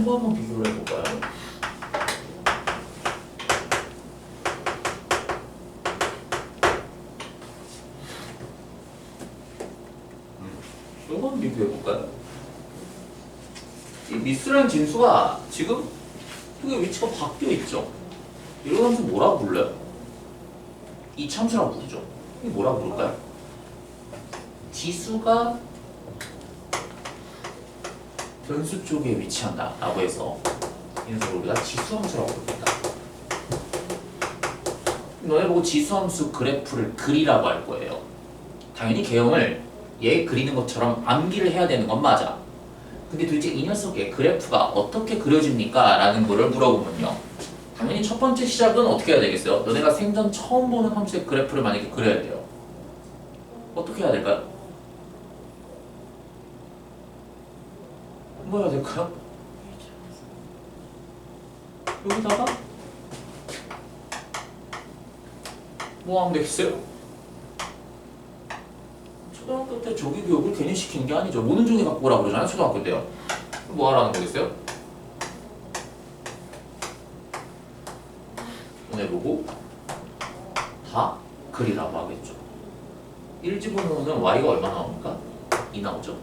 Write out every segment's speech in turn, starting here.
거 한번 비교를 해볼까요? 이거 한번 비교해볼까요? 이 미스라는 진수가 지금 이게 위치가 바뀌어 있죠. 이런 함수 뭐라고 불러요? 이 참수라고 부르죠. 이게 뭐라고 부를까요? 지수가 변수 쪽에 위치한다 라고 해서 이 녀석을 우리가 지수함수라고 부릅니다. 너네 보고 지수함수 그래프를 그리라고 할 거예요. 당연히 개형을 얘 그리는 것처럼 암기를 해야 되는 건 맞아. 근데 도대체 이 녀석의 그래프가 어떻게 그려집니까? 라는 거를 물어보면요, 당연히 첫 번째 시작은 어떻게 해야 되겠어요? 너네가 생전 처음 보는 함수의 그래프를 만약에 그려야 돼요. 어떻게 해야 될까요? 뭐 해야 될까요? 여기다가 뭐 하면 되겠어요? 초등학교 때 조기 교육을 괜히 시키는 게 아니죠. 모든 종이 갖고 오라고 그러잖아요, 초등학교 때요. 뭐 하라는 거겠어요? 보내보고 다 그리라고 하겠죠. 1집어넣으면 y가 얼마 나옵니까? 2 나오죠.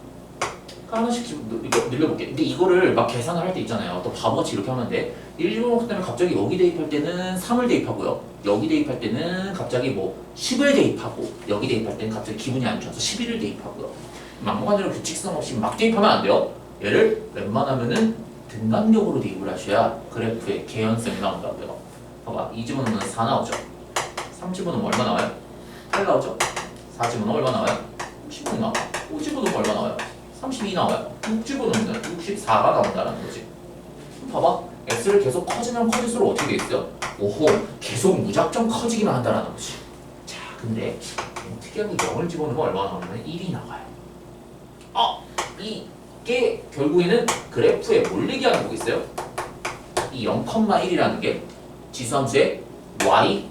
하나씩 이거 늘려볼게. 근데 이거를 막 계산을 할 때 있잖아요. 또 바보같이 이렇게 하면 돼. 1집어넣을 때는 갑자기 여기 대입할 때는 3을 대입하고요. 여기 대입할 때는 갑자기 뭐 10을 대입하고, 여기 대입할 때는 갑자기 기분이 안 좋아서 11을 대입하고요. 막무가내로 규칙성 없이 막 대입하면 안 돼요. 얘를 웬만하면은 등간격으로 대입을 하셔야 그래프의 개연성이 나온다고요. 봐봐, 2집어넣으면 4 나오죠. 3집어넣으면 얼마 나와요? 8 나오죠. 4집어넣으면 얼마 나와요? 16 나와. 5집어넣으면 얼마 나와요? 32 나와요. 6집어넣으면 64가 나온다는 거지. 봐봐, x를 계속 커지면 커질수록 어떻게 돼 있어요? 오호, 계속 무작정 커지기만 한다는 거지. 자, 근데 특이하게 0을 집어넣으면 얼마 나오냐면 1이 나와요. 이게 결국에는 그래프에 뭘 얘기하는 거겠어요? 이 0,1이라는 게 지수함수의 y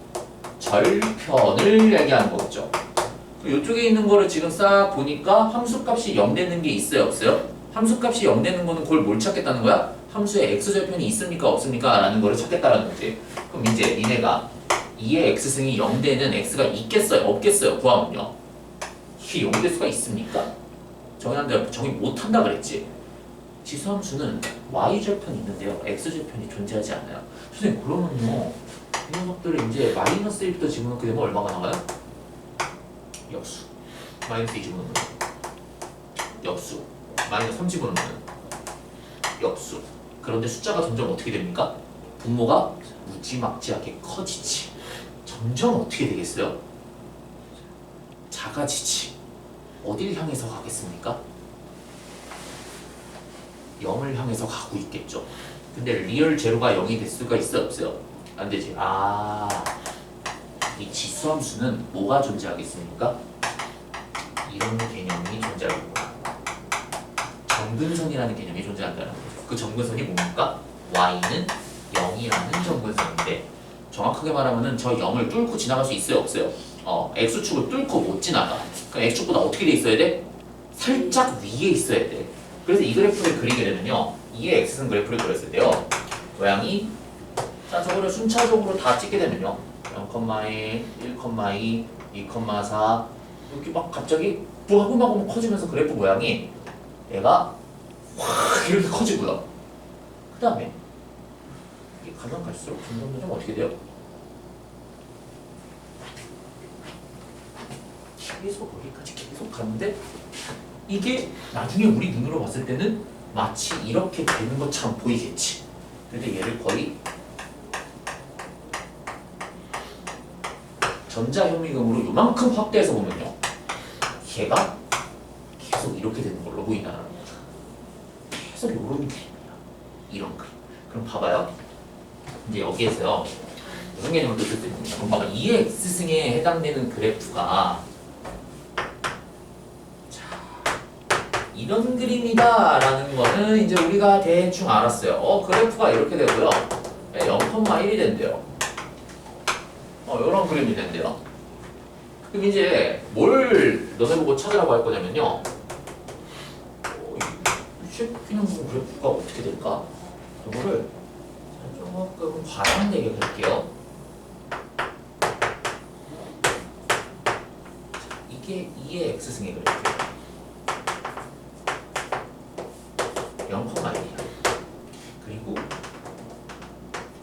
절편을 얘기하는 거겠죠. 이쪽에 있는 거를 지금 싹 보니까 함수값이 0 되는 게 있어요, 없어요? 함수값이 0 되는 거는 그걸 뭘 찾겠다는 거야? 함수의 x절편이 있습니까, 없습니까? 라는 거를 찾겠다는 거지. 그럼 이제 니네가 2의 x승이 0 되는 x가 있겠어요, 없겠어요? 구하면요. 이게 0 될 수가 있습니까? 정의한데 정의 못한다 그랬지. 지수함수는 y절편이 있는데요, x절편이 존재하지 않아요. 선생님, 그러면요, 이 녀석들을 이제 마이너스 1부터 집어넣게 되면 얼마가 나와요? 역수. 마이너스 2 집어넣으면 역수. 마이너스 3 집어넣으면 역수. 그런데 숫자가 점점 어떻게 됩니까? 분모가 무지막지하게 커지지. 점점 어떻게 되겠어요? 작아지지. 어딜 향해서 가겠습니까? 0을 향해서 가고 있겠죠. 근데 리얼 제로가 0이 될 수가 있어요, 없어요? 안 되지. 이 지수함수는 뭐가 존재하겠습니까? 이런 개념이 존재하겠구나. 정근선이라는 개념이 존재한다는 거죠. 그 정근선이 뭡니까? y는 0이라는 정근선인데, 정확하게 말하면은 저 0을 뚫고 지나갈 수 있어요, 없어요? x축을 뚫고 못 지나가. 그럼 x축보다 어떻게 돼 있어야 돼? 살짝 위에 있어야 돼. 그래서 이 그래프를 그리게 되면요, 2의 x승 그래프를 그렸을 때요, 모양이, 자, 저거를 순차적으로 다 찍게 되면요, 0,1, 1,2, 2,4 이렇게 막 갑자기 마구마구 커지면서 그래프 모양이 얘가 확 이렇게 커지고요. 그 다음에 이게 가면 갈수록 점점 어떻게 돼요? 계속 거기까지 계속 가는데, 이게 나중에 우리 눈으로 봤을 때는 마치 이렇게 되는 것처럼 보이겠지. 근데 얘를 거의 전자현미경으로 요만큼 확대해서 보면요, 얘가 계속 이렇게 되는 걸로 보인다는 거죠. 계속 이런 그림이야. 이런 그림. 그럼 봐봐요. 이제 여기에서요, 무슨 개념을 쓸 수 있느냐. 그럼 봐봐. 2의 x승에 해당되는 그래프가 이런 그림이다 라는 거는 이제 우리가 대충 알았어요. 그래프가 이렇게 되고요, 0,1이 된대요. 이런 그림이 된대요. 그럼 이제 뭘 너네 보고 찾으라고 할 거냐면요, 이 그냥 그래프가 어떻게 될까? 이거를 조금 과장되게 그릴게요. 이게 2의 x승의 그래프예요. 0,1이야. 그리고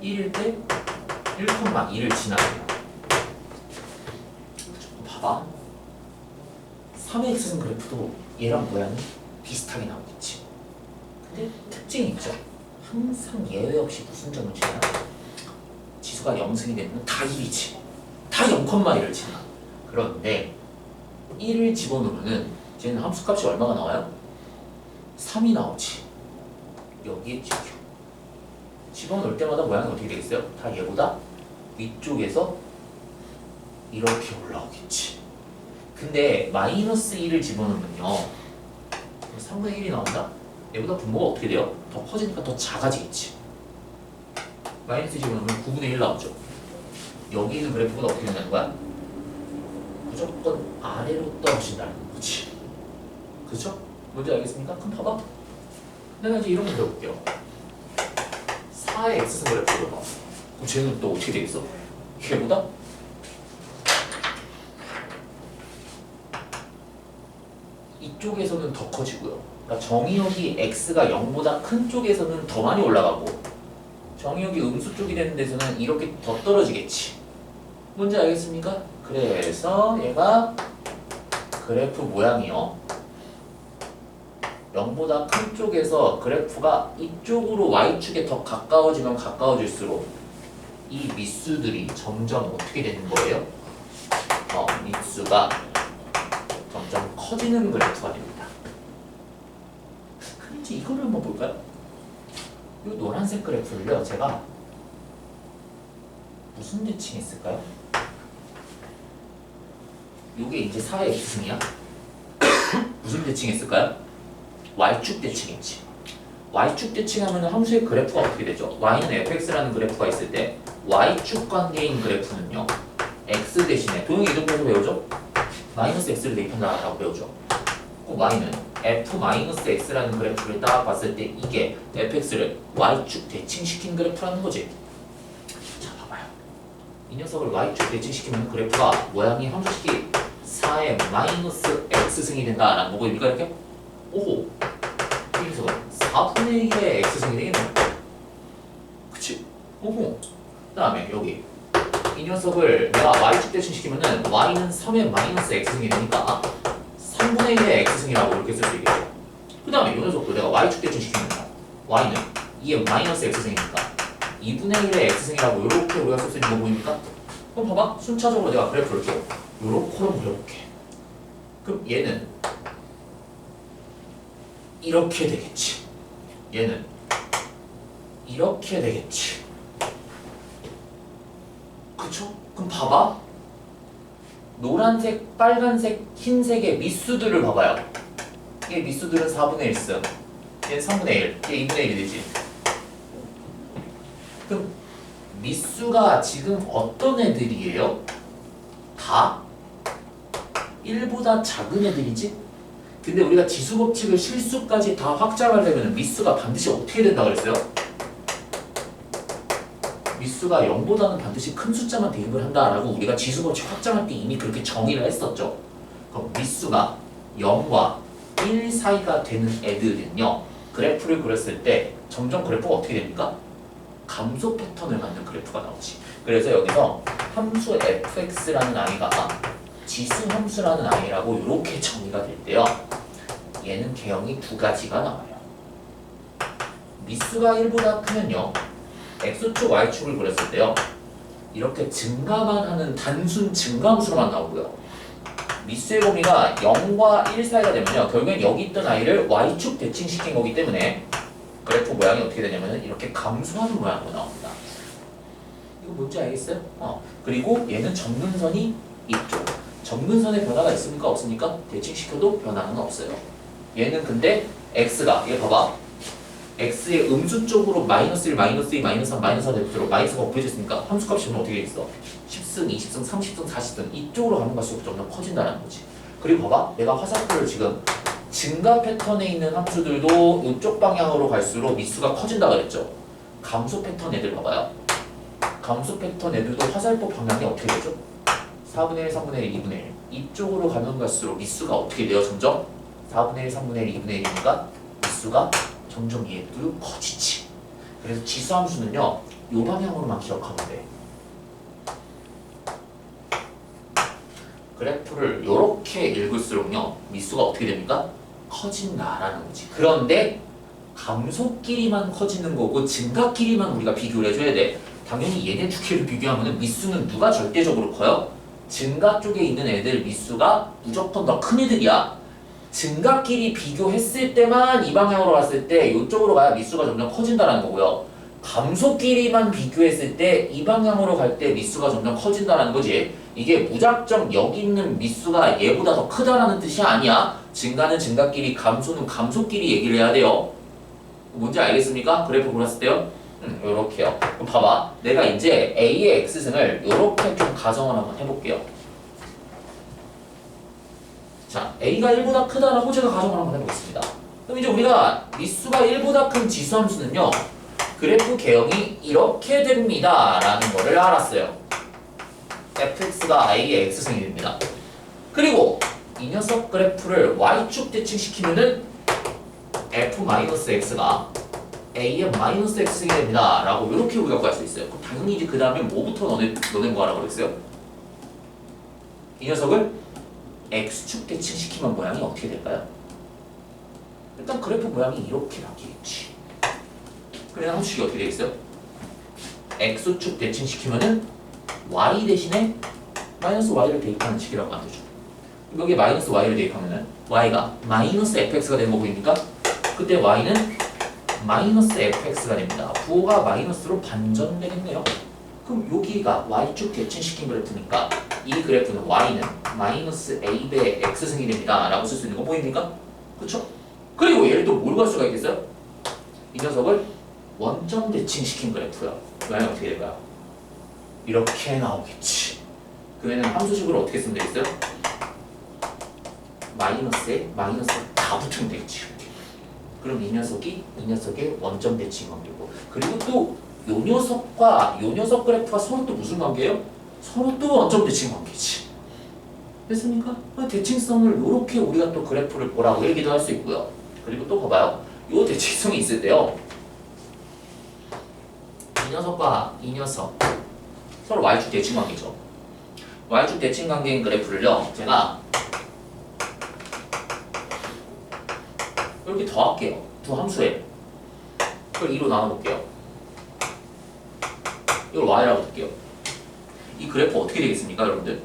1일 때 1,2를 지나요. 봐봐. 3의 x승 그래프도 얘랑 모양이 비슷하게 나오겠지. 근데 특징이 있죠. 항상 예외 없이 무슨 점을 지나? 지수가 0승이 되면 다 1이지. 다 0,1을 지나. 그런데 1을 집어넣으면 쟤는 함수값이 얼마가 나와요? 3이 나오지. 여기에 찍혀. 집어넣을 때마다 모양이 어떻게 되겠어요? 다 얘보다 위쪽에서 이렇게 올라오겠지. 근데 마이너스 1을 집어넣으면요 3분의 1이 나온다? 얘보다 분모가 어떻게 돼요? 더 커지니까 더 작아지겠지. 마이너스 1 집어넣으면 9분의 1 나오죠. 여기 있는 그래프가 어떻게 된다는 거야? 무조건 아래로 떨어진다는 거지. 그쵸? 뭔지 알겠습니까? 그럼 봐봐. 내가 이제 이런 거 배울게요. 4의 x승 그래프를 봐. 그럼 쟤는 또 어떻게 되겠어? 얘보다? 이쪽에서는 더 커지고요. 그러니까 정의역이 x가 0보다 큰 쪽에서는 더 많이 올라가고 정의역이 음수 쪽이 되는 데서는 이렇게 더 떨어지겠지. 뭔지 알겠습니까? 그래서 얘가 그래프 모양이요 0보다 큰 쪽에서 그래프가 이쪽으로 y축에 더 가까워지면 가까워질수록 이 밑수들이 점점 어떻게 되는 거예요? 밑수가 점점 커지는 그래프가 됩니다. 그럼 이제 이거를 한번 볼까요? 이 노란색 그래프를요 제가 무슨 대칭했을까요? 이게 이제 4의 x승이야. 무슨 대칭했을까요? y축 대칭했지. y축 대칭하면 함수의 그래프가 어떻게 되죠? y는 fx라는 그래프가 있을 때 y축 관계인 그래프는요 x 대신에 도형이 이동해서 배우죠? 마이너스 x를 대입한다라고 배우죠. 그 y는 f-x라는 그래프를 딱 봤을 때 이게 fx를 y축 대칭시킨 그래프라는 거지. 자 봐봐요. 이 녀석을 y축 대칭시키면 그래프가 모양이 함수식이 4의 마이너스 x승이 된다라는 거고 우리가 이렇게 오호 이 녀석은 4분의 1의 x승이 되겠네. 그치? 오호 그 다음에 여기 이 녀석을 내가 y축 대칭시키면은 y는 3의 마이너스 x승이 되니까 3분의 1의 x승이라고 이렇게 쓸 수 있겠죠. 그 다음에 이 녀석도 내가 y축 대칭시키면 y는 2의 마이너스 x승이니까 2분의 1의 x승이라고 이렇게 우리가 쓸 수 있는 거 보입니까? 그럼 봐봐 순차적으로 내가 그래프를 이렇게 요렇게 그려볼게. 그럼 얘는 이렇게 되겠지. 얘는 이렇게 되겠지. 그쵸? 그럼 봐봐. 노란색, 빨간색, 흰색의 밑수들을 봐봐요. 얘 밑수들은 4분의 1승. 얘는 3분의 1. 얘 2분의 1이 되지. 그럼 밑수가 지금 어떤 애들이에요? 다 1보다 작은 애들이지? 근데 우리가 지수 법칙을 실수까지 다 확장하려면 밑수가 반드시 어떻게 된다 그랬어요? 밑수가 0보다는 반드시 큰 숫자만 대입을 한다라고 우리가 지수 법칙 확장할 때 이미 그렇게 정의를 했었죠. 그럼 밑수가 0과 1 사이가 되는 애들은요 그래프를 그렸을 때 점점 그래프가 어떻게 됩니까? 감소 패턴을 갖는 그래프가 나오지. 그래서 여기서 함수 fx라는 아이가 지수 함수라는 아이라고 이렇게 정의가 될 때요. 얘는 개형이 두 가지가 나와요. 밑수가 1보다 크면요. x축, y축을 그렸을 때요. 이렇게 증가만 하는 단순 증가함수로만 나오고요. 밑수의 범위가 0과 1 사이가 되면요. 결국엔 여기 있던 아이를 y축 대칭시킨 거기 때문에 그래프 모양이 어떻게 되냐면 이렇게 감소하는 모양으로 나옵니다. 이거 뭔지 알겠어요? 그리고 얘는 점근선이 이쪽. 점근선에 변화가 있습니까? 없습니까? 대칭시켜도 변화는 없어요. 얘는 근데 x가 얘 봐봐. x의 음수 쪽으로 마이너스 1, 마이너스 2, 마이너스 3, 마이너스 4 될수록 마이너스가 곱해졌으니까 함수값이 어떻게 되겠어? 10승, 20승, 30승, 40승 이쪽으로 가는 갈수록 점점 커진다는 거지. 그리고 봐봐. 내가 화살표를 지금 증가 패턴에 있는 함수들도 이쪽 방향으로 갈수록 밑수가 커진다 그랬죠. 감소 패턴 애들 봐봐요. 감소 패턴 애들도 화살표 방향이 어떻게 되죠? 4분의 1, 3분의 1, 2분의 1 이쪽으로 가면 갈수록 미수가 어떻게 돼요? 점점 4분의 1, 3분의 1, 2분의 1이니까 미수가 점점 얘도 커지지. 그래서 지수함수는요 요 방향으로만 기억하면 돼. 그래프를 요렇게 읽을수록요 미수가 어떻게 됩니까? 커진다라는 거지. 그런데 감소끼리만 커지는 거고 증가끼리만 우리가 비교를 해줘야 돼. 당연히 얘네 두 개를 비교하면 미수는 누가 절대적으로 커요? 증가 쪽에 있는 애들 미수가 무조건 더 큰 애들이야. 증가끼리 비교했을 때만 이 방향으로 갔을 때 이쪽으로 가야 미수가 점점 커진다는 거고요. 감소끼리만 비교했을 때 이 방향으로 갈 때 미수가 점점 커진다는 거지. 이게 무작정 여기 있는 미수가 얘보다 더 크다라는 뜻이 아니야. 증가는 증가끼리, 감소는 감소끼리 얘기를 해야 돼요. 뭔지 알겠습니까? 그래프 그렸을 때요? 요렇게요. 그럼 봐봐. 내가 이제 A의 X승을 요렇게 좀 가정을 한번 해볼게요. 자, A가 1보다 크다라고 제가 가정을 한번 해보겠습니다. 그럼 이제 우리가 미수가 1보다 큰 지수함수는요 그래프 개형이 이렇게 됩니다 라는 거를 알았어요. fx가 i의 x승이 됩니다. 그리고 이 녀석 그래프를 y축 대칭시키면은 f-x가 a의 마이너스 x승이 됩니다 라고 이렇게 우리가 구할 수 있어요. 그럼 당연히 이제 그 다음에 뭐부터 너네 구하라고 그랬어요? 이 녀석을 x축 대칭시키면 모양이 어떻게 될까요? 일단 그래프 모양이 이렇게 바뀌겠지. 그래서 함수식이 어떻게 되겠어요? x축 대칭시키면은 y 대신에 마이너스 y를 대입하는 식이라고 만들죠. 여기에 마이너스 y를 대입하면은 y가 마이너스 fx가 되는 거 보입니까? 그때 y는 마이너스 fx가 됩니다. 부호가 마이너스로 반전되겠네요. 그럼 여기가 y축 대칭시킨 그래프니까 이 그래프는 y는 마이너스 a배 x승이 됩니다 라고 쓸 수 있는 거 보입니까? 그쵸? 그리고 얘를 또 뭘 구할 수가 있겠어요? 이 녀석을 원점 대칭시킨 그래프요. 모양이 어떻게 될까요? 이렇게 나오겠지. 그러면 함수식으로 어떻게 쓰면 되겠어요? 마이너스에 마이너스 다 붙으면 되겠지. 이렇게. 그럼 이 녀석의 원점 대칭 관계고, 그리고 또 요 녀석과 요 녀석 그래프가 서로 또 무슨 관계예요? 서로 또 원점 대칭 관계지. 됐습니까? 대칭성을 이렇게 우리가 또 그래프를 뭐라고 얘기도 할 수 있고요. 그리고 또 봐봐요. 요 대칭성이 있을 때요. 이 녀석과 이 녀석 서로 y축 대칭 관계죠. y축 대칭 관계인 그래프를요. 제가 이렇게 더할게요. 두 함수에 그걸 2로 나눠볼게요. 이걸 y라고 볼게요. 이 그래프 어떻게 되겠습니까, 여러분들?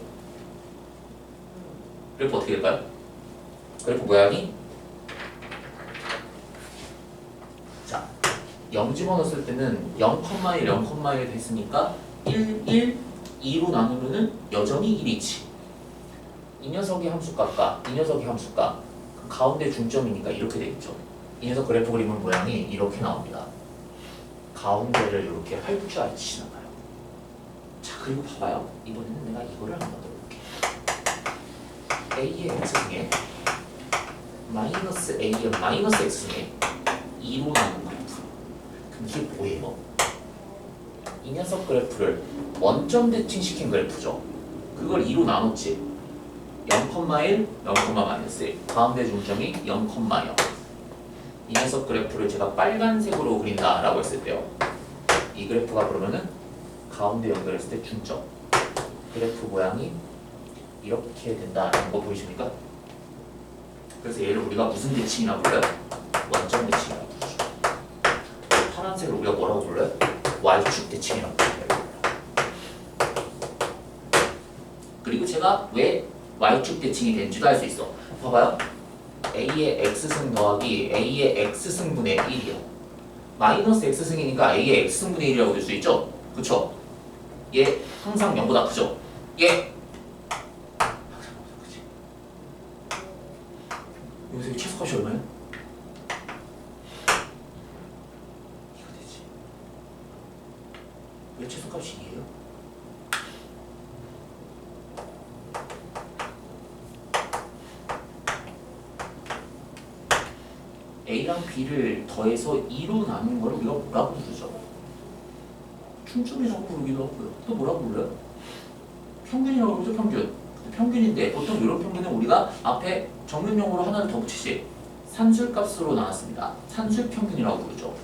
그래프 어떻게 될까요? 그래프 모양이 자, 0 집어넣었을 때는 0,1, 0,1 됐으니까 1, 1, 2로 나누면은 여전히 1이지. 이 녀석의 함수값과 이 녀석의 함수값 그 가운데 중점이니까 이렇게 되겠죠. 이 녀석 그래프 그림은 모양이 이렇게 나옵니다. 가운데를 이렇게 활주하듯이 나가요. 자, 그리고 봐봐요. 이번에는 내가 이거를 한번 넣어볼게. a의 x승에 마이너스 a의 마이너스 x승에 2로 나눈 그래프. 그럼 이게 뭐예요? 이 녀석 그래프를 원점 대칭시킨 그래프죠. 그걸 2로 나눴지. 0,1, 0,-1 가운데 중점이 0,0. 이 녀석 그래프를 제가 빨간색으로 그린다라고 했을 때요. 이 그래프가 그러면은 가운데 연결했을 때 중점. 그래프 모양이 이렇게 된다라는 거 보이십니까? 그래서 얘를 우리가 무슨 대칭이라고 불러요? 원점 대칭이라고 부르죠. 파란색을 우리가 뭐라고 불러요? y축 대칭이라고 불러요. 그리고 제가 왜 y축 대칭이 된지도 알 수 있어. 봐봐요. a의 x승 더하기 a의 x승분의 1이요. 마이너스 x승이니까 a의 x승분의 1이라고 될 수 있죠? 그쵸? 얘 항상 0보다 크죠? 얘 여기서 최소값이 얼마예요? 이거 되지. 왜 최소값이 2예요? A랑 B를 더해서 2로 나눈 걸 우리가 뭐라고 부르죠? 충점이라고 부르기도 하고요. 또 뭐라고 불러요? 평균이라고 그러죠, 평균. 평균인데 보통 이런 평균은 우리가 앞에 정문용어로 하나를 더 붙이지 산술값으로 나왔습니다. 산술평균이라고 부르죠.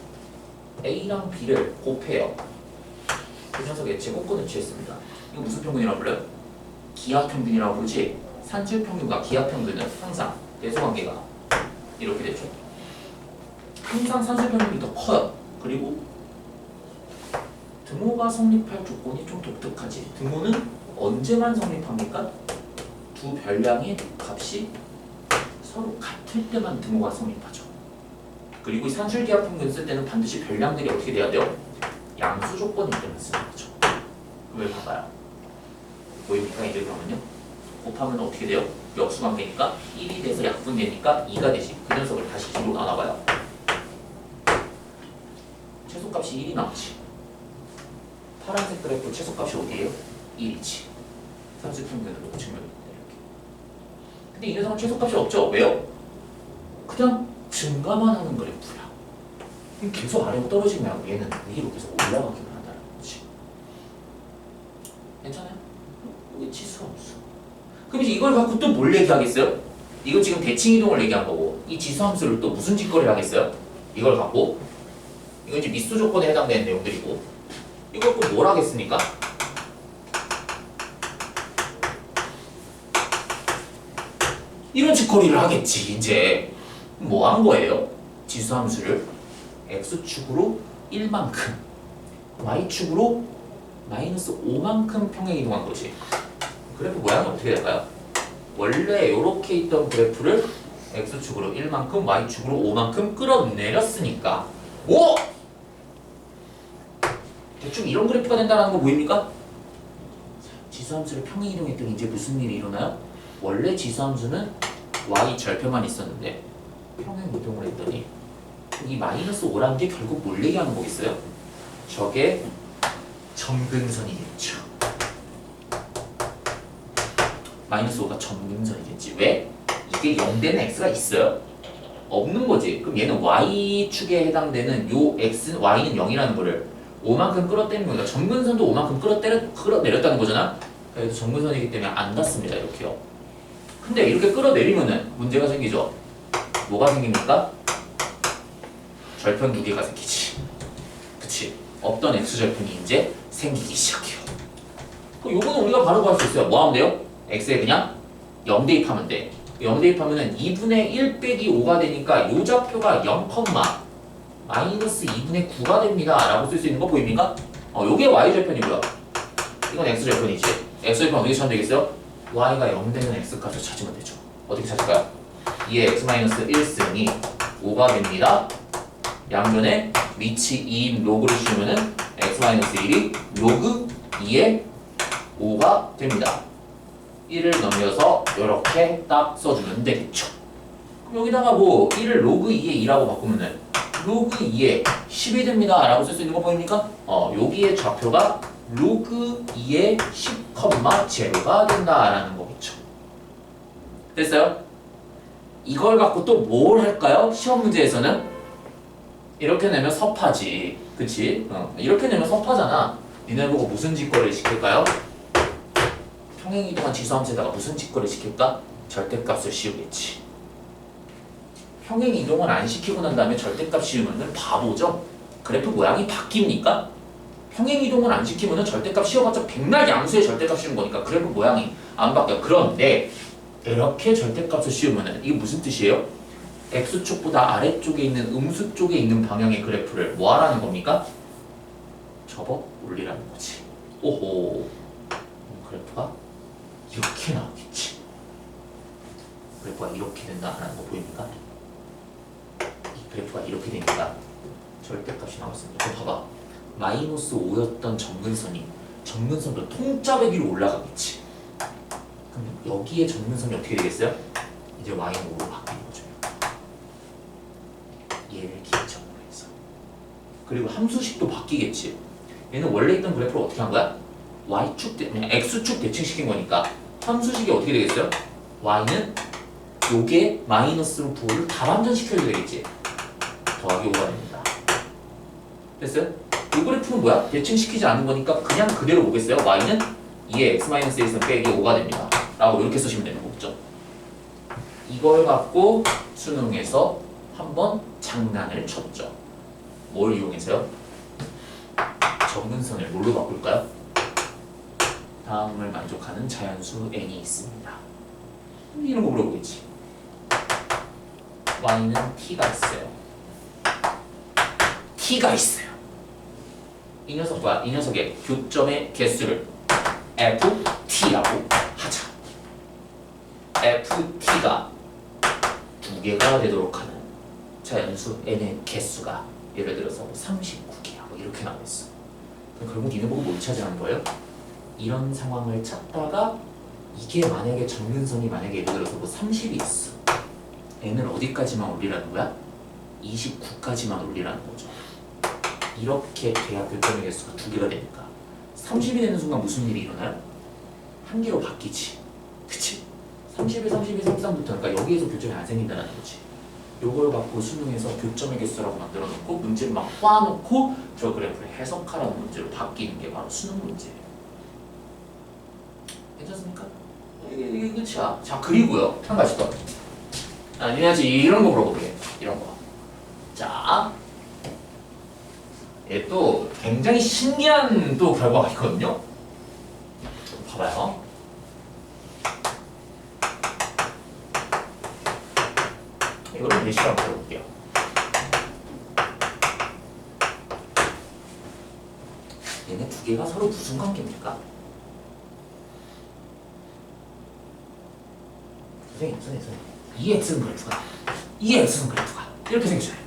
A랑 B를 곱해요. 그 녀석의 제곱권을 취했습니다. 이거 무슨 평균이라고 불러요? 기하평균이라고 부르지 산술평균과 기하평균은 항상 대소관계가 이렇게 되죠. 항상 산술평균이 더 커요. 그리고 등호가 성립할 조건이 좀 독특하지. 등호는 언제만 성립합니까? 두 별량의 값이 서로 같을 때만 등호가 성립하죠. 그리고 이 산술기하평균 쓸 때는 반드시 별량들이 어떻게 돼야 돼요? 양수 조건일 때만 쓰는 거죠. 왜 봐봐요. 보입니까? 이제 그러면요. 곱하면 어떻게 돼요? 역수관계니까 1이 돼서 약분되니까 2가 되지. 그 녀석을 다시 뒤로 나눠봐요. 최소값이 1이 나오지. 파란색 그래프 최소값이 어디예요? 1이지. 산술평균으로 증명됩니다. 이렇게. 근데 이 녀석은 최소값이 없죠. 왜요? 그냥 증가만 하는 그래프야. 계속 아래로 떨어지면 얘는 위로 계속 올라가기만 한다는 거지. 괜찮아요? 여기 지수함수. 그럼 이제 이걸 갖고 또 뭘 얘기하겠어요? 이거 지금 대칭이동을 얘기한 거고 이 지수함수를 또 무슨 짓거리를 하겠어요? 이걸 갖고 이거 이제 미수 조건에 해당되는 내용들이고 이걸 갖고 뭘 하겠습니까? 이런 짓거리를 하겠지. 이제 뭐 한 거예요? 지수함수를 x축으로 1만큼 y축으로 마이너스 5만큼 평행 이동한 거지. 그래프 모양이 어떻게 될까요? 원래 이렇게 있던 그래프를 x축으로 1만큼 y축으로 5만큼 끌어내렸으니까 오! 대충 이런 그래프가 된다는 거 보입니까? 지수함수를 평행 이동했더니 이제 무슨 일이 일어나요? 원래 지수함수는 y 절편만 있었는데 평행 이동을 했더니 이 마이너스 5라는 게 결국 뭘 얘기하는 거겠어요? 저게 점근선이겠죠. 마이너스 5가 점근선이겠지. 왜? 이게 0되는 x가 있어요? 없는 거지. 그럼 얘는 y축에 해당되는 요 x, y는 0이라는 거를 5만큼 끌어때리는 거니까 점근선도 5만큼 끌어내렸다는 거잖아. 그래서 점근선이기 때문에 안 닿습니다. 이렇게요. 근데 이렇게 끌어내리면은 문제가 생기죠. 뭐가 생깁니까? 절편 두 개가 생기지. 그치? 없던 x절편이 이제 생기기 시작해요. 요거는 우리가 바로 구할 수 있어요. 뭐 하면 돼요? x에 그냥 0 대입하면 돼. 0 대입하면은 2분의 1 빼기 5가 되니까 요 좌표가 0, 마이너스 2분의 9가 됩니다. 라고 쓸 수 있는 거 보입니까? 요게 y절편이고요. 이건 x절편이지. x절편 어떻게 찾으면 되겠어요? y가 0 되는 x값을 찾으면 되죠. 어떻게 찾을까요? 2의 x-1승이 5가 됩니다. 양변에 위치 2인 로그를 씌우면은 x-1이 로그 2의 5가 됩니다. 1을 넘겨서 이렇게 딱 써주면 되겠죠. 그럼 여기다가 뭐 1을 로그 2의 2라고 바꾸면은 로그 2의 10이 됩니다. 라고 쓸 수 있는 거 보입니까? 여기에 좌표가 로그 2의 10,0가 된다라는 거겠죠. 됐어요? 이걸 갖고 또 뭘 할까요? 시험 문제에서는 이렇게 내면 섭하지. 그치? 이렇게 내면 섭하잖아. 니네 보고 무슨 짓거리를 시킬까요? 평행이동한 지수함수에다가 무슨 짓거리를 시킬까? 절대값을 씌우겠지. 평행이동을 안 시키고 난 다음에 절대값 씌우면 바보죠? 그래프 모양이 바뀝니까? 평행이동을 안 시키면 절대값 씌워봤자 백날 양수의 절대값 씌운 거니까 그래프 모양이 안 바뀌어요. 그런데 이렇게 절대값을 씌우면 이게 무슨 뜻이에요? x축보다 아래쪽에 있는 음수 쪽에 있는 방향의 그래프를 뭐 하라는 겁니까? 접어 올리라는 거지. 오호, 그래프가 이렇게 나오겠지. 그래프가 이렇게 된다라는 거 보입니까? 이 그래프가 이렇게 되니까 절대값이 나왔습니다. 그럼 봐봐. 마이너스 5였던 점근선이 점근선으로 통짜배 위로 올라가겠지. 그럼 여기에 점근선이 어떻게 되겠어요? 이제 y는 5로 바뀌는 거죠. 얘를 기점으로 해서. 그리고 함수식도 바뀌겠지. 얘는 원래 있던 그래프를 어떻게 한 거야? y축, 그냥 x축 대칭시킨 거니까 함수식이 어떻게 되겠어요? y는 요게 마이너스로 9를 다반전시켜야 되겠지. 더하기 5가 됩니다. 됐어요? 이 그래프는 뭐야? 대칭시키지 않은 거니까 그냥 그대로 보겠어요. y는 2의 x-1은 빼기 5가 됩니다. 라고 이렇게 쓰시면 되는 거죠. 이걸 갖고 수능에서 한번 장난을 쳤죠. 뭘 이용해서요? 적는선을 뭘로 바꿀까요? 다음을 만족하는 자연수 n이 있습니다. 이런 거 물어보겠지. y는 t가 있어요. t가 있어요. 이 녀석과 이 녀석의 교점의 개수를 ft라고 하자. ft가 두 개가 되도록 하는 자연수 n의 개수가 예를 들어서 39개야 뭐 이렇게 나와있어. 그럼 결국 니네 보고 뭘 찾으라는 거예요? 이런 상황을 찾다가 이게 만약에 적는선이 만약에 예를 들어서 뭐 30이 있어. n을 어디까지만 올리라는 거야? 29까지만 올리라는 거죠. 이렇게 돼야 교점의 개수가 두 개가 되니까 30이 되는 순간 무슨 일이 일어나요? 한 개로 바뀌지. 그치? 30에 32, 33부터 그러니까 여기에서 교점이 안 생긴다는 거지. 요걸 갖고 수능에서 교점의 개수라고 만들어 놓고 문제를 막 꽈놓고 저 그래프를 해석하라는 문제로 바뀌는 게 바로 수능 문제예요. 괜찮습니까? 이게 끝이야. 자, 그리고요. 한 가지 더. 니네한테 이런 거 물어볼게. 이런 거. 자, 얘 또 굉장히 신기한 또 결과가 있거든요. 봐봐요. 이거를 예시로 한번 해볼게요. 얘네 두 개가 서로 무슨 관계입니까? 선생님. 이 x는 그래프가, 이 x는 그래프가 이렇게 생기잖아요.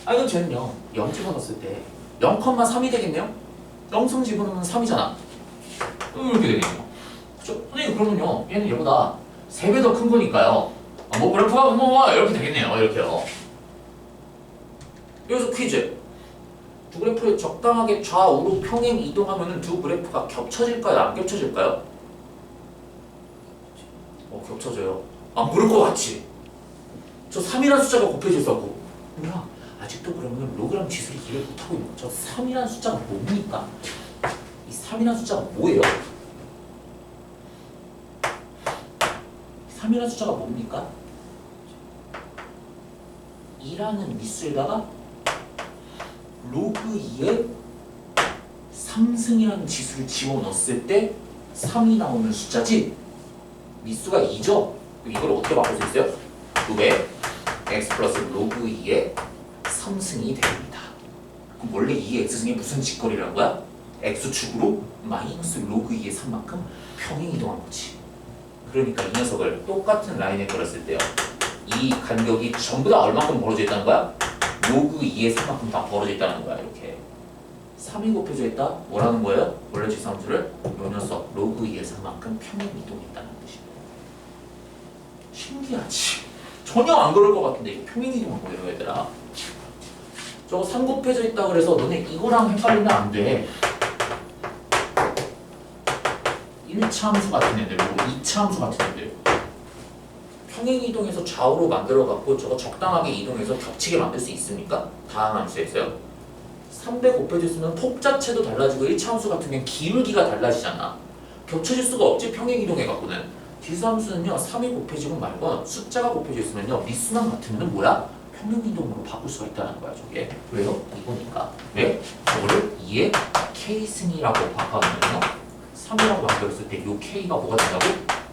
이건 쟤는요 0 집어넣었을 때 0,3이 되겠네요? 0승 집어넣으면 3이잖아. 이렇게 되겠네요. 그쵸? 선생님 그러면요 얘는 얘보다 3배 더 큰 거니까요. 뭐 그래프가 뭐 이렇게 되겠네요. 이렇게요. 여기서 퀴즈. 두 그래프를 적당하게 좌우로 평행 이동하면 두 그래프가 겹쳐질까요? 안 겹쳐질까요? 겹쳐져요. 안 그럴 것 같지? 저 3이라는 숫자가 곱해져 있었고 뭐야? 아직도 그러면 로그람 지수를 이해 못하고 있는 거죠. 3이라는 숫자가 뭡니까? 이 3이라는 숫자가 뭐예요? 3이라는 숫자가 뭡니까? 2라는 미수에다가 로그 2에 3승이라는 지수를 집어넣었을 때 3이 나오는 숫자지? 미수가 2죠? 이걸 어떻게 바꿀 수 있어요? 2배 x 플러스 로그 2의 3승이 됩니다. 그럼 원래 2의 x승이 무슨 직거리라는 거야? x축으로 마이너스 로그 2의 3만큼 평행 이동한 거지. 그러니까 이 녀석을 똑같은 라인에 걸었을 때요. 이 간격이 전부 다 얼마큼 벌어져 있다는 거야? 로그 2의 3만큼 다 벌어져 있다는 거야. 이렇게 3이 곱해져 있다? 뭐라는 거예요? 원래 지수함수를 요 녀석 로그 2의 3만큼 평행 이동했다는 뜻이에요. 신기하지? 전혀 안 그럴 것 같은데 이거 평행 이동한 거예요 얘들아. 저거 3 곱해져 있다 그래서 너네 이거랑 헷갈리면 안 돼. 1차 함수 같은 애들, 그리고 2차 함수 같은 애들 평행 이동해서 좌우로 만들어 갖고 저거 적당하게 이동해서 겹치게 만들 수 있습니까? 다항 함수에서요. 3배 곱해져 있으면 폭 자체도 달라지고 1차 함수 같은 경우는 기울기가 달라지잖아. 겹쳐질 수가 없지 평행 이동해 갖고는. 지수함수는요 3이 곱해지고 말건 숫자가 곱해져 있으면요 미수만 같으면 뭐야? 평행 이동으로 바꿀 수가 있다는 거야 저게. 왜요? 이거니까. 왜? 저거를 2의 k승이라고 바꿔놓으면요 3이라고 만들었을 때 요 k가 뭐가 된다고?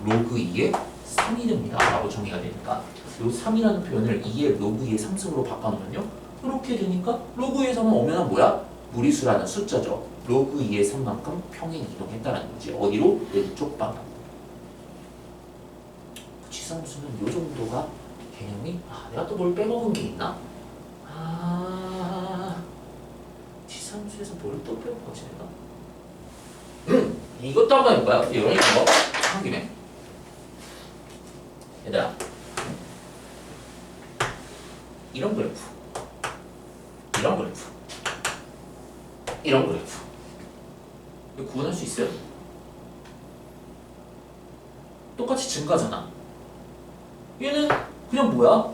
로그 2의 3이 됩니다 라고 정의가 되니까 요 3이라는 표현을 2의 로그 2의 3승으로 바꿔놓으면요 이렇게 되니까 로그 2의 3은 오면은 뭐야? 무리수라는 숫자죠. 로그 2의 3만큼 평행 이동했다는 거지. 어디로? 왼쪽 방향. 지수함수는 요 정도가 개념이. 내가 또 뭘 빼먹은 게 있나? 지수함수에서 뭘 또 빼먹었지 내가? 이것도 한번 해볼까요? 이런 거 한 김에 얘들아 이런 그래프 이런 그래프 이런 그래프 이거 구분할 수 있어요? 똑같이 증가잖아. 얘는 그냥 뭐야?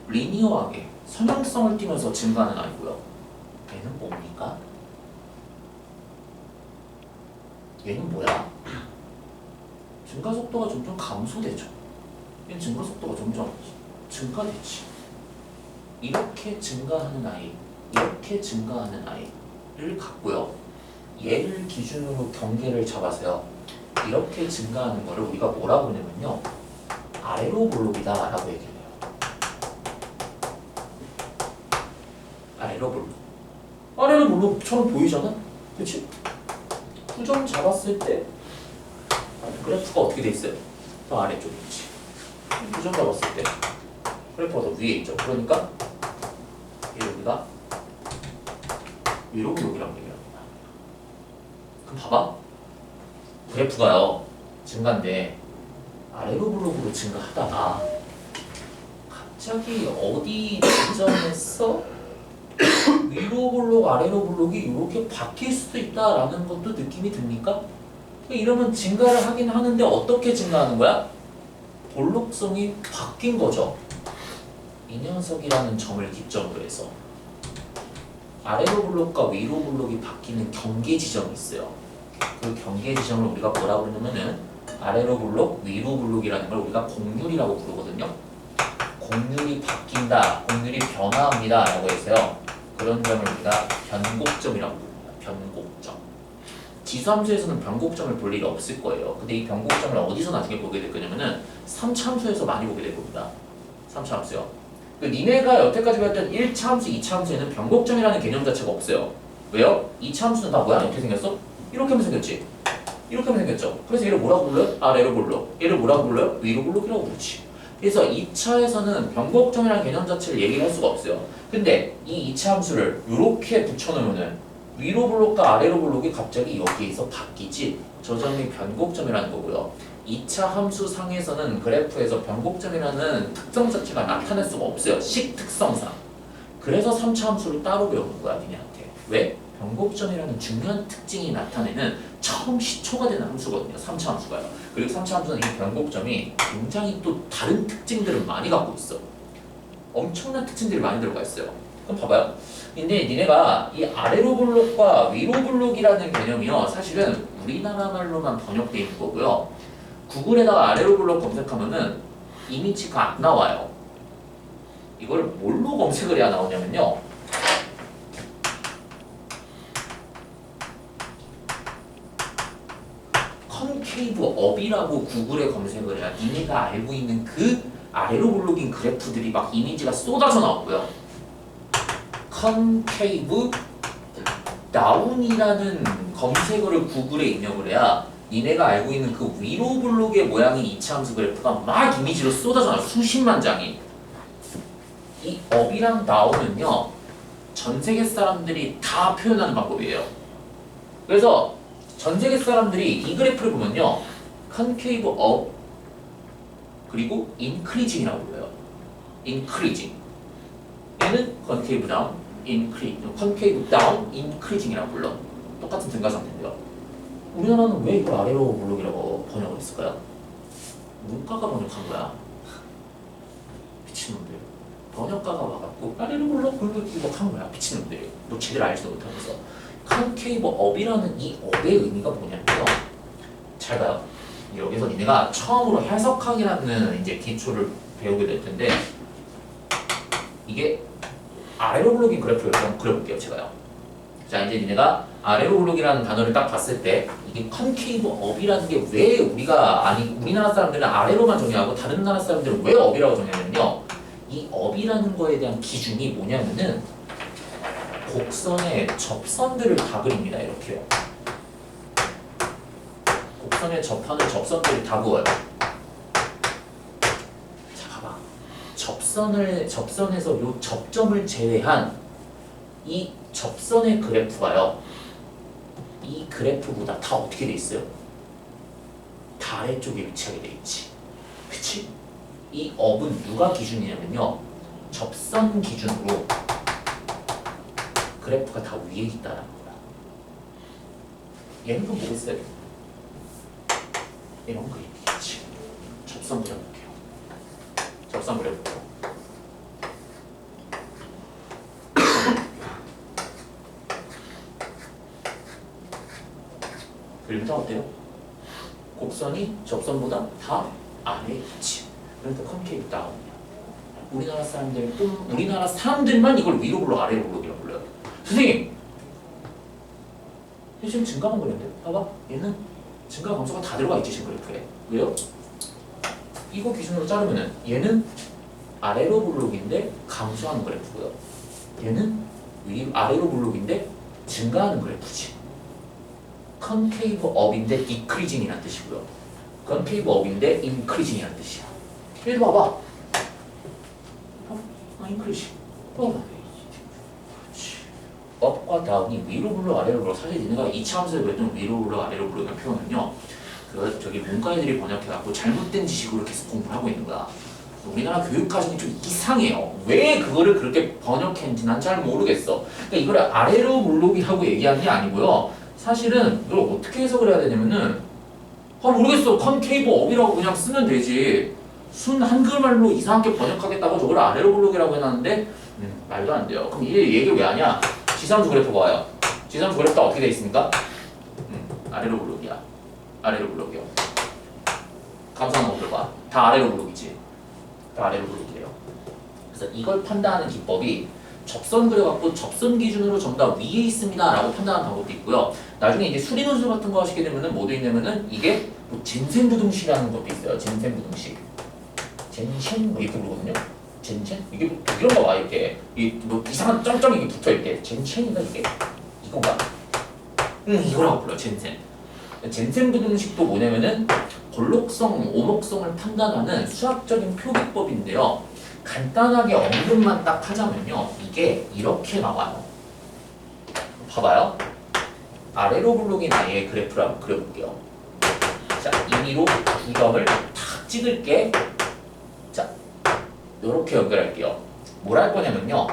리니어하게 선형성을 띠면서 증가는 아니고요. 얘는 뭡니까? 얘는 뭐야? 증가속도가 점점 감소되죠. 얘는 증가속도가 점점 증가되지. 이렇게 증가하는 아이, 이렇게 증가하는 아이를 갖고요. 얘를 기준으로 경계를 잡아서요. 이렇게 증가하는 거를 우리가 뭐라고 하냐면요. 아레로블록이다 라고 얘기해요. 아레로블록. 아레로블록처럼 보이잖아? 그치? 후점 잡았을 때 그래프가 어떻게 돼 있어요? 더 아래쪽에 있지. 후점 잡았을 때 그래프가 더 위에 있죠. 그러니까 얘 여기가 위로블록이라고 얘기합니다. 그럼 봐봐. 그래프가요 증가인데 아래로블록으로 증가하다가 갑자기 어디 지점에서 위로블록 아래로블록이 이렇게 바뀔 수도 있다라는 것도 느낌이 듭니까? 이러면 증가를 하긴 하는데 어떻게 증가하는 거야? 볼록성이 바뀐 거죠. 이 녀석이라는 점을 기점으로 해서 아래로 블록과 위로 블록이 바뀌는 경계 지점이 있어요. 그 경계 지점을 우리가 뭐라고 그러냐면은 아래로 블록, 위로 블록이라는 걸 우리가 공률이라고 부르거든요. 공률이 바뀐다, 공률이 변화합니다 라고 해서요. 그런 점을 우리가 변곡점이라고 부릅니다. 변곡점. 지수함수에서는 변곡점을 볼 일이 없을 거예요. 근데 이 변곡점을 어디서 나중에 보게 될 거냐면은 3차 함수에서 많이 보게 될 겁니다. 3차 함수요. 니네가 여태까지 배웠던 1차 함수, 2차 함수에는 변곡점이라는 개념 자체가 없어요. 왜요? 2차 함수는 다 모양이 어떻게 생겼어? 이렇게 하면 생겼지. 이렇게 하면 생겼죠. 그래서 얘를 뭐라고 불러요? 아래로 블록. 얘를 뭐라고 불러요? 위로 블록이라고 부르지. 그래서 2차에서는 변곡점이라는 개념 자체를 얘기할 수가 없어요. 근데 이 2차 함수를 이렇게 붙여놓으면은 위로 블록과 아래로 블록이 갑자기 여기에서 바뀌지. 저 점이 변곡점이라는 거고요. 2차 함수 상에서는 그래프에서 변곡점이라는 특성 자체가 나타날 수가 없어요. 식특성상. 그래서 3차 함수를 따로 배우는 거야, 니네한테. 왜? 변곡점이라는 중요한 특징이 나타내는 처음 시초가 되는 함수거든요. 3차 함수가요. 그리고 3차 함수는 이 변곡점이 굉장히 또 다른 특징들을 많이 갖고 있어. 엄청난 특징들이 많이 들어가 있어요. 그럼 봐봐요. 근데 니네가 이 아래로 블록과 위로 블록이라는 개념이요. 사실은 우리나라 말로만 번역되어 있는 거고요. 구글에다가 아래로 블록 검색하면은 이미지가 안 나와요. 이걸 뭘로 검색을 해야 나오냐면요. 컨케이브 업이라고 구글에 검색을 해야 니네가 알고 있는 그 아래로 블록인 그래프들이 막 이미지가 쏟아져 나오고요. 컨케이브 다운이라는 검색어를 구글에 입력을 해야 니네가 알고 있는 그 위로 블록의 모양의 2차 함수 그래프가 막 이미지로 쏟아져 나와요. 수십만 장이. 이 업이랑 다운은요. 전 세계 사람들이 다 표현하는 방법이에요. 그래서 전 세계 사람들이 이 그래프를 보면요. 컨케이브 업 그리고 인크리징이라고 불러요. 인크리징. 얘는 컨케이브 다운, 컨케이브 다운, 인크리징이라고 불러. 똑같은 등가 상태인데요. 우리나라는 왜 이걸 아래로 블록이라고 번역을 했을까요? 문과가 번역한 거야. 미친놈들. 번역가가 와갖고 아래로 블록 그리고 한 거야. 미친놈들. 너 제대로 알지도 못하면서. 컨케이브 업이라는 이 업의 의미가 뭐냐면요. 잘 봐요. 여기서 니네가 처음으로 해석학이라는 이제 기초를 배우게 될 텐데 이게 아래로 블록인 그래프를 한번 그려볼게요. 제가요. 자 이제 니네가 아래로 블록이라는 단어를 딱 봤을 때 이게 컨케이브 업이라는 게 왜 우리나라 사람들은 아래로만 정의하고 다른 나라 사람들은 왜 업이라고 정의하냐면요. 이 업이라는 거에 대한 기준이 뭐냐면은 곡선의 접선들을 다 그립니다. 이렇게요. 곡선에 접하는 접선들을 다 그어요. 자 봐봐. 접선에서 요 접점을 제외한 이 접선의 그래프가요. 이 그래프보다 다 어떻게 돼 있어요? 다 아래쪽에 위치하게 돼 있지. 그치? 이 업은 누가 기준이냐면요. 접선 기준으로 그래프가 다 위에 있다는 거야. 얘는 그럼 뭐겠어요? 이런 그림이겠지. 접선 그려볼게요. 접선 그려볼게요. 그림이 다 어때요? 곡선이 접선보다 다 아래에 있지. 그래서 컨케이브 다운이야. 우리나라 사람들만 이걸 위로 불러 아래로 불러이라고 불러요. 선생님, 지금 증가한 그랬는데 봐봐. 얘는 증가 감소가 다 들어가 있지 지금 그래프에. 왜요? 이거 기준으로 자르면은 얘는 아래로 블록인데 감소하는 그래프고요. 얘는 아래로 블록인데 증가하는 그래프지. 컨케이브 업인데 디크리징이라는 뜻이고요. 컨케이브 업인데 인크리징이라는 뜻이야. 얘를 봐봐. 인크리징. 봐봐. 업과 다운이 위로 불러 아래로 불러. 사실 니네가 이차함수에 그랬던 위로 불러 아래로 불러는 표현은요. 그 저기 문과애들이 번역해갖고 잘못된 지식으로 계속 공부를 하고 있는 거야. 우리나라 교육 과정이 좀 이상해요. 왜 그거를 그렇게 번역했는지 난 잘 모르겠어. 그러니까 이걸 아래로 물록이라고 얘기하는 게 아니고요. 사실은 이걸 어떻게 해석을 해야 되냐면은 모르겠어. 컨케이브 업이라고 그냥 쓰면 되지. 순 한글말로 이상하게 번역하겠다고 저걸 아래로 물록이라고 해놨는데 말도 안 돼요. 그럼 이 얘기를 왜 하냐? 지수함수 그래프 봐요. 지수함수 그래프가 어떻게 돼 있습니까? 아래로 물록이야. 아래로 블록이요. 감소하는 것들 봐. 다 아래로 블록이지. 다 아래로 블록이에요. 그래서 이걸 판단하는 기법이 접선 그려갖고 접선 기준으로 전부 다 위에 있습니다 라고 판단하는 방법도 있고요. 나중에 이제 수리논술 같은 거 하시게 되면은 뭐 돼 있냐면은 이게 뭐 젠센 부등식이라는 것도 있어요. 젠센 부등식. 젠셴 뭐 이렇게 부르거든요. 젠셴? 이게 뭐 이런 거 봐. 이렇게 뭐 이상한 점점이 이렇게 붙어 있게. 젠셴인가 이게? 이건가? 이거라고 불러. 젠센. 젠센 부등식도 뭐냐면은 골록성, 오목성을 판단하는 수학적인 표기법인데요. 간단하게 언급만 딱 하자면요. 이게 이렇게 나와요. 봐봐요. 아래로 블록인 아이의 그래프를 한번 그려볼게요. 자, 임의로 두 점을 탁 찍을게. 자, 이렇게 연결할게요. 뭘 할 거냐면요.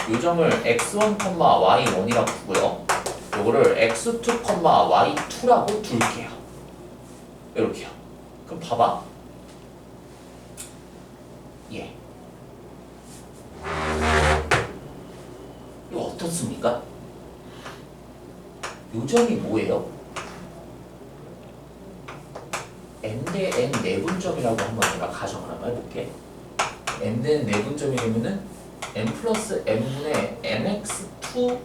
이 점을 x1, y1이라고 두고요. 요거를 x2, y2라고 둘게요. 이렇게요. 그럼 봐봐. 예. 이거 어떻습니까? 요 점이 뭐예요? n 대 n 내분점이라고 한번 내가 가정을 한번 해볼게. n 대 n 내분점이면은 n 플러스 n분의 nx2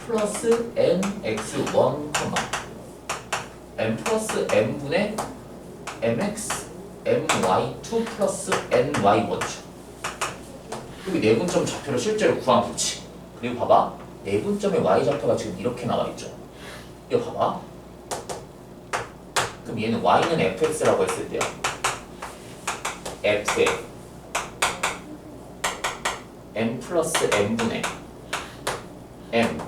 플러스 nx1, n 플러스 n분의 mx my2 플러스 ny1죠. 여기 내분점 좌표를 실제로 구하겠지. 그리고 봐봐. 내분점의 y좌표가 지금 이렇게 나와있죠. 이거 봐봐. 그럼 얘는 y는 fx라고 했을 때요. f에 m 플러스 n분의 m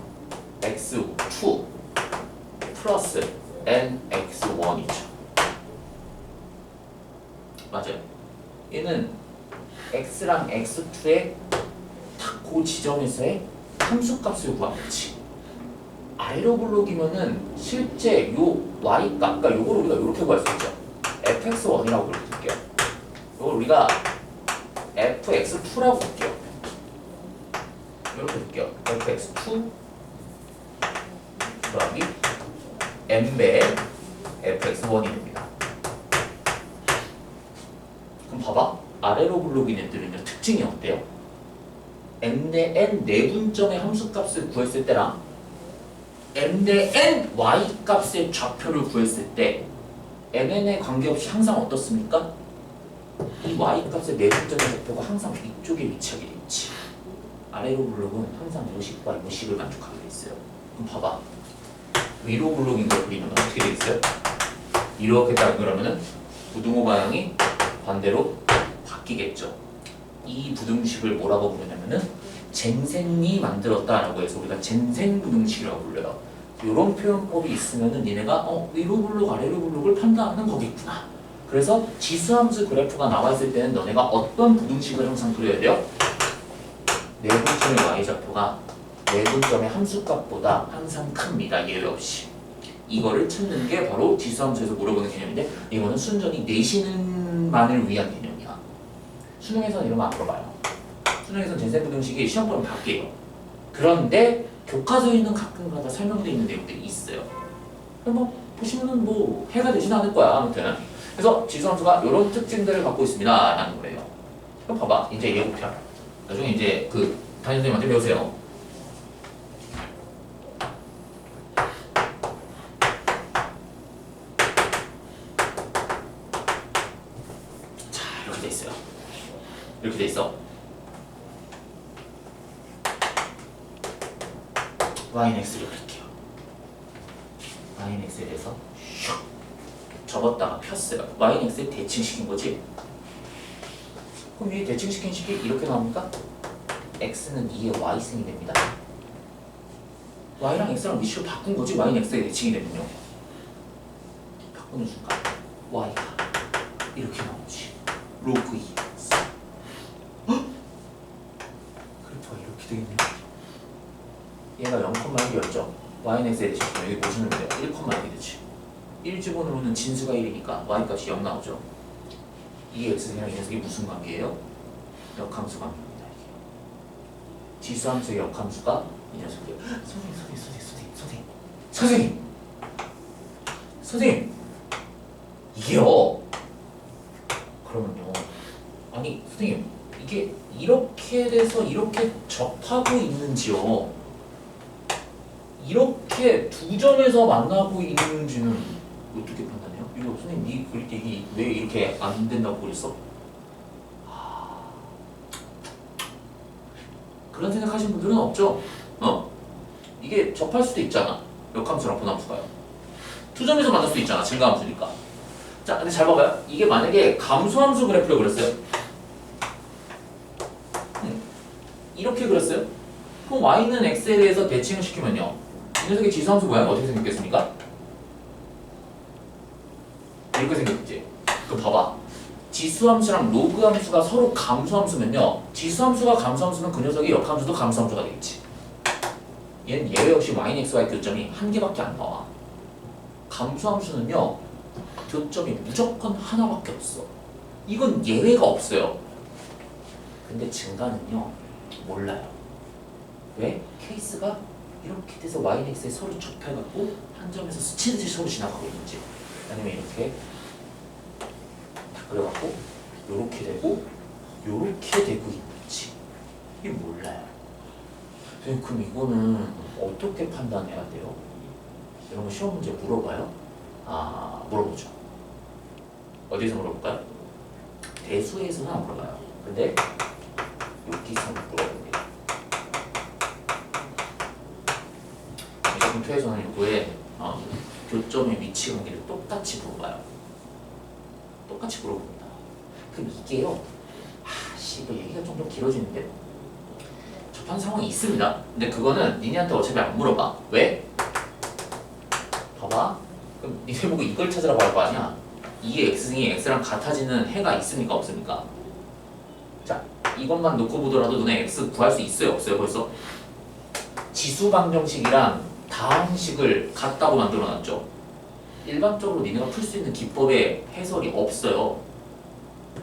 x2 플러스 nx1이죠. 맞아요. 얘는 x랑 x2의 딱 그 지점에서의 함수값을 구하겠지. 아래로 블록이면은 실제 요 y 값, 그러니까 요걸 우리가 이렇게 구할 수 있죠. fx1이라고 불러줄게요. 요걸 우리가 fx2라고 볼게요. 이렇게 볼게요. fx2 더하기 n배의 fx1이 됩니다. 그럼 봐봐. 아래로 블록인 애들은요, 특징이 어때요? n 대 n 내분점의 함수값을 구했을 때랑 n 대 n y 값의 좌표를 구했을 때 mn에 관계없이 항상 어떻습니까? 이 y 값의 내분점의 좌표가 항상 위쪽에 위치하게 돼 있지. 아래로 블록은 항상 요식과 요식을 만족하게 돼 있어요. 그럼 봐봐. 위로 블록인 걸 그리면 어떻게 돼 있어요? 이렇게 딱 그러면은 부등호 방향이 반대로 바뀌겠죠. 이 부등식을 뭐라고 부르냐면은 젠센이 만들었다라고 해서 우리가 젠센 부등식이라고 불러요. 이런 표현법이 있으면은 니네가 위로 블록 아래로 블록을 판단하는 거겠구나. 그래서 지수함수 그래프가 나와 있을 때는 너네가 어떤 부등식을 항상 그려야 돼요? 내분점의 y좌표가 내분점의 함수값보다 항상 큽니다. 예외 없이. 이거를 찾는 게 바로 지수함수에서 물어보는 개념인데 이거는 순전히 내신만을 위한 개념이야. 수능에서는 이런 거 안 물어봐요. 수능에서는 젠센 부등식이 시험범위 바뀌어요. 그런데 교과서에는 가끔가다 설명되어 있는 내용들이 있어요. 그럼 뭐 보시면은 뭐 해가 되진 않을 거야 아무튼. 그래서 지수함수가 이런 특징들을 갖고 있습니다 라는 거예요. 그럼 봐봐 이제 예고편 나중에 이제 그 담임선생님한테 배우세요. 자 이렇게 돼 있어요. 이렇게 돼 있어. y는 x를 그릴게요. y는 x에 대해서 슉 접었다가 폈어요. y는 x에 대칭시킨 거지. 그럼 이 대칭시킨 식이 이렇게 나옵니까? x는 2의 y승이 됩니다. y랑 x랑 위치를 바꾼 거지. y는 x에 대칭이 되면요. 바꾸는 순간 y가 이렇게 나오지. 로그 2x. 헉? 그래프가 이렇게 되겠네요. 얘가 0,1이었죠. y는 x에 대칭시키면 여기 보시면 돼요. 1,1이 되지. 1지분으로는 진수가 1이니까 y값이 0 나오죠. 이 x승이랑 이 녀석이 무슨 관계예요? 역함수 관계입니다. 이게. 지수함수의 역함수가 이 녀석이에요. 선생님 이게요. 그러면요. 아니 선생님 이게 이렇게 돼서 이렇게 접하고 있는지요. 이렇게 두 점에서 만나고 있는지는 어떻게 판단해요? 이거 선생님 니 그릴 때 이게 왜 이렇게 안 된다고 그랬어? 그런 생각하시는 분들은 없죠? 이게 접할 수도 있잖아. 역함수랑 분함수가요. 두 점에서 만날 수도 있잖아. 증가함수니까. 자, 근데 잘 봐봐요. 이게 만약에 감소함수 그래프를 그렸어요. 이렇게 그렸어요. 그럼 y는 x에 대해서 대칭을 시키면요. 이 녀석의 지수함수 모양이 어떻게 생겼겠습니까? 이렇게 생겼지. 그럼 봐봐. 지수함수랑 로그함수가 서로 감소함수면요. 지수함수가 감소함수면 그 녀석의 역함수도 감소함수가 되겠지. 얘는 예외 없이 y는 xy 교점이 한 개밖에 안 나와. 감소함수는요. 교점이 무조건 하나밖에 없어. 이건 예외가 없어요. 근데 증가는요. 몰라요. 왜? 케이스가 이렇게 돼서 y는 x에 서로 접해갖고 한 점에서 스치듯이 서로 지나가고 있는지 아니면 이렇게 그래갖고 요렇게 되고 요렇게 되고 있는지 이게 몰라요. 그럼 이거는 어떻게 판단해야 돼요? 이런 거 시험 문제 물어봐요? 물어보죠. 어디서 물어볼까요? 대수에서는 안 물어봐요. 근데 여기서 물어봅니다. 검토에서는 이거에 교점의 위치 관계를 똑같이 물어봐요. 똑같이 물어봅니다. 그럼 이게요. 이거 얘기가 좀 길어지는데 접한 상황이 있습니다. 근데 그거는 니네한테 어차피 안 물어봐. 왜? 봐봐. 그럼 니네 보고 이걸 찾으라고 할 거 아니야. 2의 x승이 x랑 같아지는 해가 있습니까? 없습니까? 자, 이것만 놓고 보더라도 너네 x 구할 수 있어요? 없어요? 벌써? 지수 방정식이랑 다항식을 같다고 만들어놨죠. 일반적으로 니네가 풀 수 있는 기법의 해설이 없어요.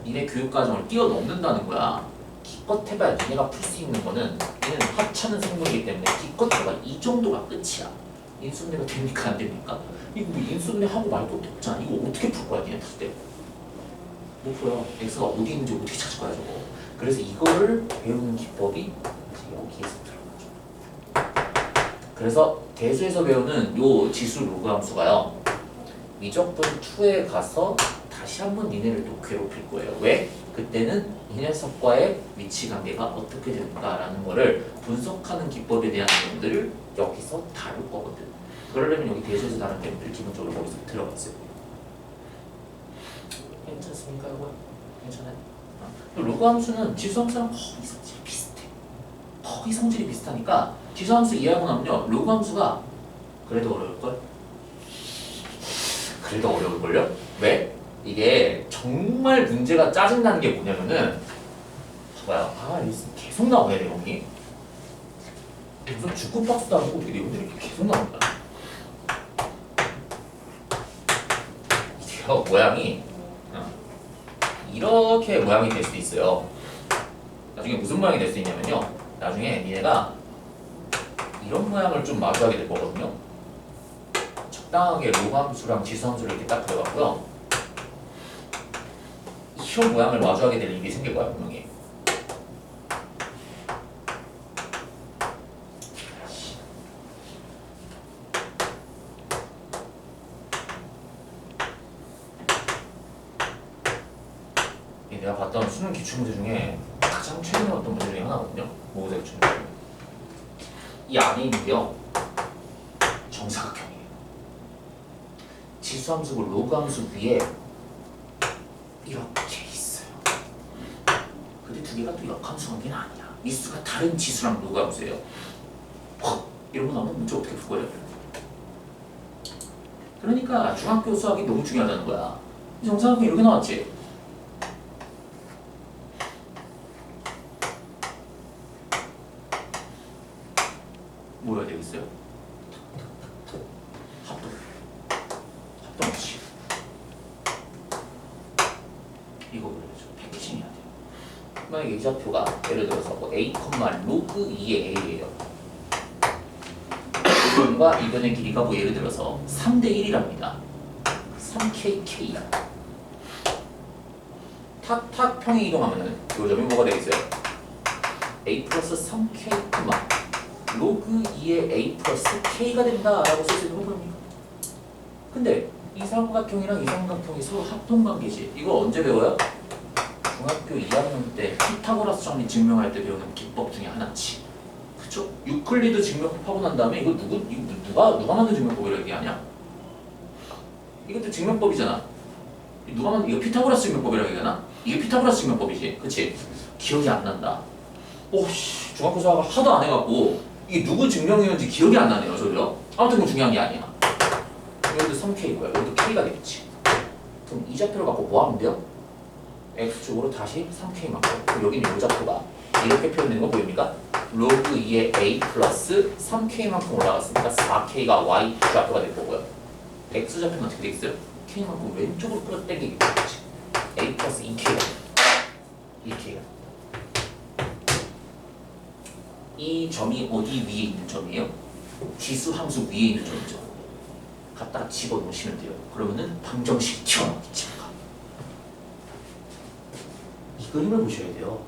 니네 교육과정을 뛰어넘는다는 거야. 기껏 해봐야 니네가 풀 수 있는 거는 얘는 합차는 생물이기 때문에 기껏 해봐 이 정도가 끝이야. 인수분해가 됩니까? 안 됩니까? 이거 뭐 인수분해 하고 말 것도 없잖아. 이거 어떻게 풀 거야 니네 풀 때? 못 풀어요. x가 어디 있는지 어떻게 찾을 거야 저거. 그래서 이거를 배우는 기법이 여기에서 들어가죠. 그래서 대수에서 배우는 요 지수 로그 함수가요. 미적분 2에 가서 다시 한번 니네를 또 괴롭힐 거예요. 왜? 그때는 이 녀석과의 위치 관계가 어떻게 되는가라는 거를 분석하는 기법에 대한 내용들을 여기서 다룰 거거든. 그러려면 여기 대수에서 다룬 내용들을 기본적으로 거기서 들어가 있어요. 괜찮습니까 이거? 괜찮아요? 로그 함수는 지수 함수랑 거의 성질이 비슷해. 거의 성질이 비슷하니까 지수 함수 이해하고 나면요. 로그 함수가 그래도 어려울걸? 그래도 어려울걸요? 왜? 이게 정말 문제가 짜증나는 게 뭐냐면은 봐봐요. 계속 나오네 내용이. 무슨 주크박스도 아니고 어떻게 내용들이 이렇게 계속 나온다. 이게요 모양이 이렇게 모양이 될 수도 있어요. 나중에 무슨 모양이 될 수 있냐면요. 나중에 얘네가 이런 모양을 좀 마주하게 될 거거든요. 적당하게 로함수랑 지수함수를 이렇게 딱 그려갖고요. 현 모양을 마주하게 되는 일이 생길 거야 분명히. 내가 봤던 수능 기출문제 중에 가장 최근에 봤던 문제 중에 하나거든요. 모의고사 기출문제. 이 안에 있는데요. 정사각형이에요. 지수함수고 로그함수 위에 이렇게 있어요. 근데 두 개가 또 역함수 관계는 아니야. 미수가 다른 지수랑 로그함수예요. 이런 거 나오면 문제 어떻게 풀 거예요? 그러니까 중학교 수학이 너무 중요하다는 거야. 정사각형이 이렇게 나왔지? 뭐야 되겠어요? 합동식. 이거 그려야죠. 패키징 해야 돼요. 만약에 이 좌표가 예를 들어서 뭐 a, 로그 2의 a예요. 이변과 이변의 길이가 뭐 예를 들어서 3대 1이랍니다. 3kk야. 탁탁 평행 이동하면은 이 점이 뭐가 되겠어요? a 플러스 3k, 로그 2의 a 플러스 k가 된다라고 쓸 수 있는 거 보입니까? 근데 이 삼각형이랑 이 삼각형이 서로 합동관계지. 이거 언제 배워요? 중학교 2학년 때 피타고라스 정리 증명할 때 배우는 기법 중에 하나지. 그쵸? 유클리드 증명법 하고 난 다음에 이거 누가 만든 증명법이라고 얘기하냐? 이것도 증명법이잖아. 누가 만든 이거 피타고라스 증명법이라고 얘기하나? 이게 피타고라스 증명법이지. 그치? 기억이 안 난다. 오씨 중학교 수학을 하도 안 해갖고 이게 누구 증명이었는지 기억이 안 나네요. 저도요. 아무튼 그건 중요한 게 아니야. 여기도 3K고요. 여기도 K가 되겠지. 그럼 이 좌표를 갖고 뭐 하면 돼요? X축으로 다시 3K만큼. 그럼 여기는 이 좌표가 이렇게 표현되는 거 보입니까? 로그 2의 A 플러스 3K만큼 올라갔으니까 4K가 Y 좌표가 될 거고요. X좌표는 어떻게 되겠어요? K만큼 왼쪽으로 끌어당기게 되겠지. A 플러스 2K가 2K가 이 점이 어디 위에 있는 점이에요? 지수 함수 위에 있는 점이죠. 갖다가 집어넣으시면 돼요. 그러면은 방정식이 튀어나오겠지. 이 그림을 보셔야 돼요.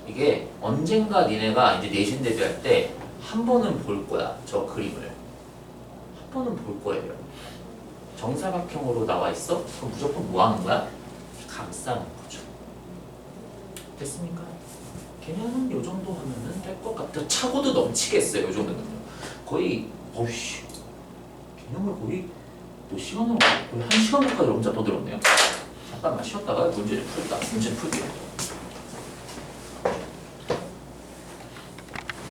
이게 언젠가 니네가 이제 내신 대비할 때 한 번은 볼 거야. 저 그림을 한 번은 볼 거예요. 정사각형으로 나와 있어? 그럼 무조건 뭐 하는 거야? 감싸는 거죠. 됐습니까? 그냥 요 정도 하면은 될 것 같아. 차고도 넘치겠어요. 요 정도면요. 거의 어이씨 개념을 거의 몇 시간으로 거의 1시간 가까이 혼자 떠들었네요. 잠깐만 쉬었다가 문제를 풀게요.